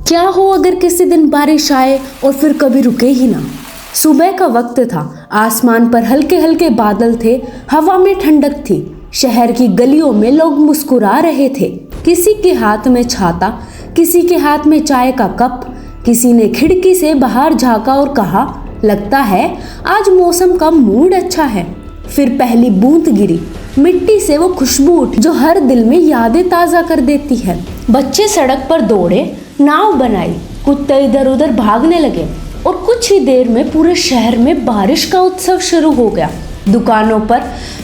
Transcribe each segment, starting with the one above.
क्या हो अगर किसी दिन बारिश आए और फिर कभी रुके ही ना। सुबह का वक्त था, आसमान पर हल्के हल्के बादल थे, हवा में ठंडक थी। शहर की गलियों में लोग मुस्कुरा रहे थे। किसी के हाथ में छाता, किसी के हाथ में चाय का कप। किसी ने खिड़की से बाहर झांका और कहा, लगता है आज मौसम का मूड अच्छा है। फिर पहली बूंद गिरी, मिट्टी से वो खुशबू उठी जो हर दिल में यादें ताज़ा कर देती है। बच्चे सड़क पर दौड़े, नाव बनाई, कुत्ते इधर उधर भागने लगे और कुछ ही देर में पूरे शहर में बारिश का उत्सव शुरू हो गया। दुकानों पर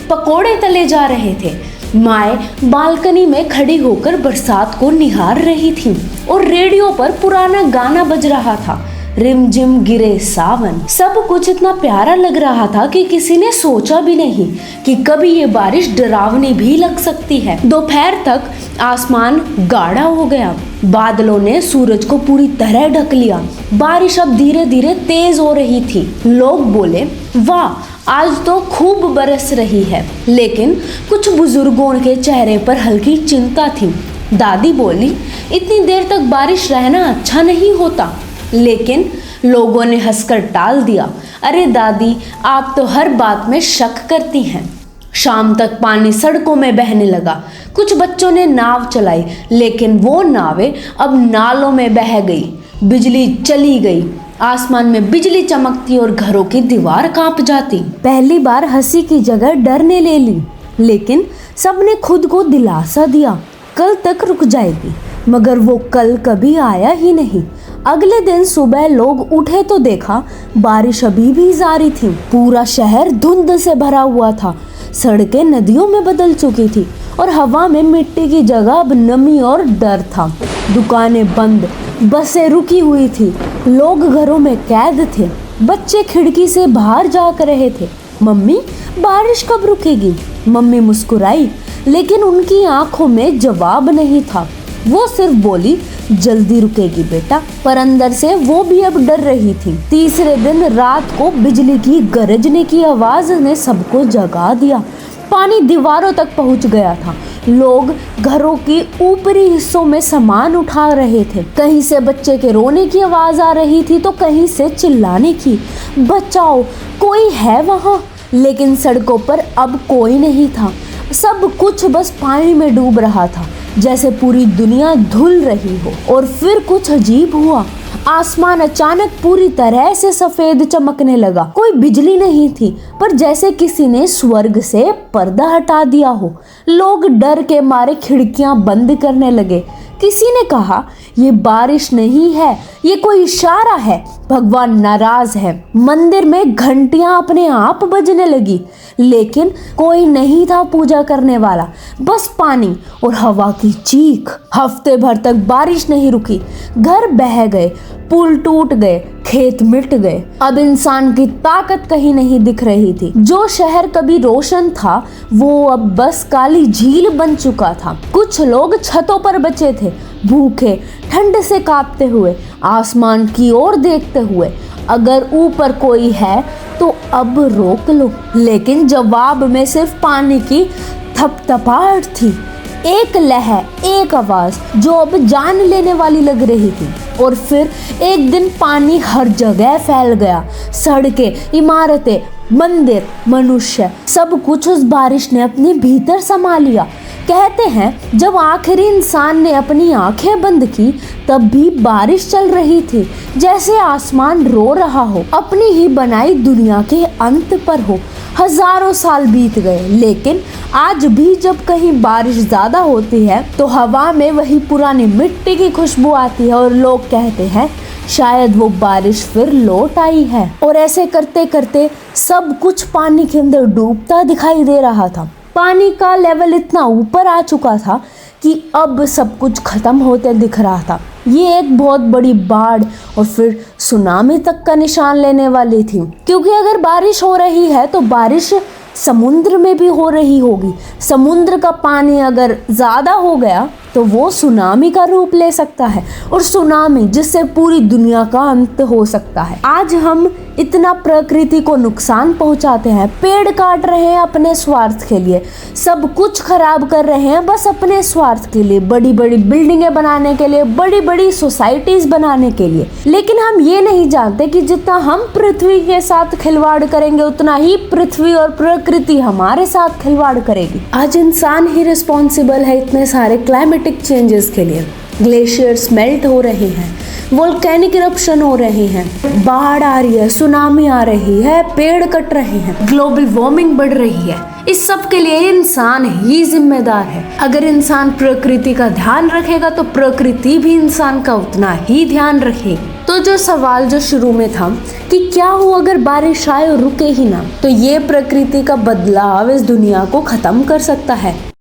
पकोड़े तले जा रहे थे। माएँ बालकनी में खड़ी होकर बरसात को निहार रही थीं और रेडियो पर पुराना गाना बज रहा था, रिमझिम गिरे सावन। सब कुछ इतना प्यारा लग रहा था कि किसी ने सोचा भी नहीं कि कभी ये बारिश डरावनी भी लग सकती है। दोपहर तक आसमान गाढ़ा हो गया, बादलों ने सूरज को पूरी तरह ढक लिया। बारिश अब धीरे धीरे तेज हो रही थी। लोग बोले, वाह आज तो खूब बरस रही है। लेकिन कुछ बुजुर्गों के चेहरे पर हल्की चिंता थी। दादी बोली, इतनी देर तक बारिश रहना अच्छा नहीं होता। लेकिन लोगों ने हंसकर टाल दिया, अरे दादी आप तो हर बात में शक करती हैं। शाम तक पानी सड़कों में बहने लगा। कुछ बच्चों ने नाव चलाई, लेकिन वो नावें अब नालों में बह गई। बिजली चली गई, आसमान में बिजली चमकती और घरों की दीवार कांप जाती। पहली बार हंसी की जगह डर ने ले ली, लेकिन सबने खुद को दिलासा दिया, कल तक रुक जाएगी। मगर वो कल कभी आया ही नहीं। अगले दिन सुबह लोग उठे तो देखा बारिश अभी भी जारी थी। पूरा शहर धुंध से भरा हुआ था। सड़कें नदियों में बदल चुकी थी और हवा में मिट्टी की जगह अब नमी और डर था। दुकानें बंद, बसें रुकी हुई थी, लोग घरों में कैद थे। बच्चे खिड़की से बाहर झांक रहे थे, मम्मी बारिश कब रुकेगी। मम्मी मुस्कुराई, लेकिन उनकी आंखों में जवाब नहीं था। वो सिर्फ बोली, जल्दी रुकेगी बेटा। पर अंदर से वो भी अब डर रही थी। तीसरे दिन रात को बिजली की गरजने की आवाज ने सबको जगा दिया। पानी दीवारों तक पहुंच गया था। लोग घरों की ऊपरी हिस्सों में सामान उठा रहे थे। कहीं से बच्चे के रोने की आवाज आ रही थी तो कहीं से चिल्लाने की, बचाओ कोई है वहाँ। लेकिन सड़कों पर अब कोई नहीं था। सब कुछ बस पानी में डूब रहा था, जैसे पूरी दुनिया धुल रही हो। और फिर कुछ अजीब हुआ, आसमान अचानक पूरी तरह से सफेद चमकने लगा। कोई बिजली नहीं थी, पर जैसे किसी ने स्वर्ग से पर्दा हटा दिया हो। लोग डर के मारे खिड़कियां बंद करने लगे। किसी ने कहा, ये बारिश नहीं है, ये कोई इशारा है, भगवान नाराज है। मंदिर में घंटियां अपने आप बजने लगी, लेकिन कोई नहीं था पूजा करने वाला, बस पानी और हवा की चीख। हफ्ते भर तक बारिश नहीं रुकी। घर बह गए, पुल टूट गए, खेत मिट गए। अब इंसान की ताकत कहीं नहीं दिख रही थी। जो शहर कभी रोशन था वो अब बस काली झील बन चुका था। कुछ लोग छतों पर बचे थे, भूखे, ठंड से कांपते हुए, आसमान की ओर देखते हुए। अगर ऊपर कोई है तो अब रोक लो। लेकिन जवाब में सिर्फ पानी की थपथपाहट थी। एक लहर, एक आवाज जो अब जान लेने वाली लग रही थी। और फिर एक दिन पानी हर जगह फैल गया। सड़कें, इमारतें, मंदिर, मनुष्य, सब कुछ उस बारिश ने अपने भीतर समा लिया। कहते हैं जब आखिरी इंसान ने अपनी आंखें बंद की तब भी बारिश चल रही थी, जैसे आसमान रो रहा हो, अपनी ही बनाई दुनिया के अंत पर हो। हजारों साल बीत गए, लेकिन आज भी जब कहीं बारिश ज्यादा होती है तो हवा में वही पुरानी मिट्टी की खुशबू आती है और लोग कहते हैं शायद वो बारिश फिर लौट आई है। और ऐसे करते करते सब कुछ पानी के अंदर डूबता दिखाई दे रहा था। पानी का लेवल इतना ऊपर आ चुका था कि अब सब कुछ खत्म होते दिख रहा था। ये एक बहुत बड़ी बाढ़ और फिर सुनामी तक का निशान लेने वाली थी, क्योंकि अगर बारिश हो रही है तो बारिश समुद्र में भी हो रही होगी। समुद्र का पानी अगर ज़्यादा हो गया तो वो सुनामी का रूप ले सकता है, और सुनामी जिससे पूरी दुनिया का अंत हो सकता है। आज हम इतना प्रकृति को नुकसान पहुंचाते हैं, पेड़ काट रहे हैं अपने स्वार्थ के लिए, सब कुछ खराब कर रहे हैं बस अपने स्वार्थ के लिए, बड़ी बड़ी बिल्डिंगें बनाने के लिए, बड़ी बड़ी सोसाइटीज बनाने के लिए। लेकिन हम ये नहीं जानते कि जितना हम पृथ्वी के साथ खिलवाड़ करेंगे उतना ही पृथ्वी और प्रकृति हमारे साथ खिलवाड़ करेगी। आज इंसान ही रिस्पॉन्सिबल है इतने सारे क्लाइमेटिक चेंजेस के लिए। ग्लेशियर्स मेल्ट हो रहे हैं, वोल्केनिक इरप्शन हो रहे हैं, बाढ़ आ रही है, सुनामी आ रही है, पेड़ कट रहे हैं, ग्लोबल वार्मिंग बढ़ रही है। इस सब के लिए इंसान ही जिम्मेदार है। अगर इंसान प्रकृति का ध्यान रखेगा तो प्रकृति भी इंसान का उतना ही ध्यान रखेगी। तो जो सवाल जो शुरू में था कि क्या हो अगर बारिश आए और रुके ही ना, तो ये प्रकृति का बदलाव इस दुनिया को खत्म कर सकता है।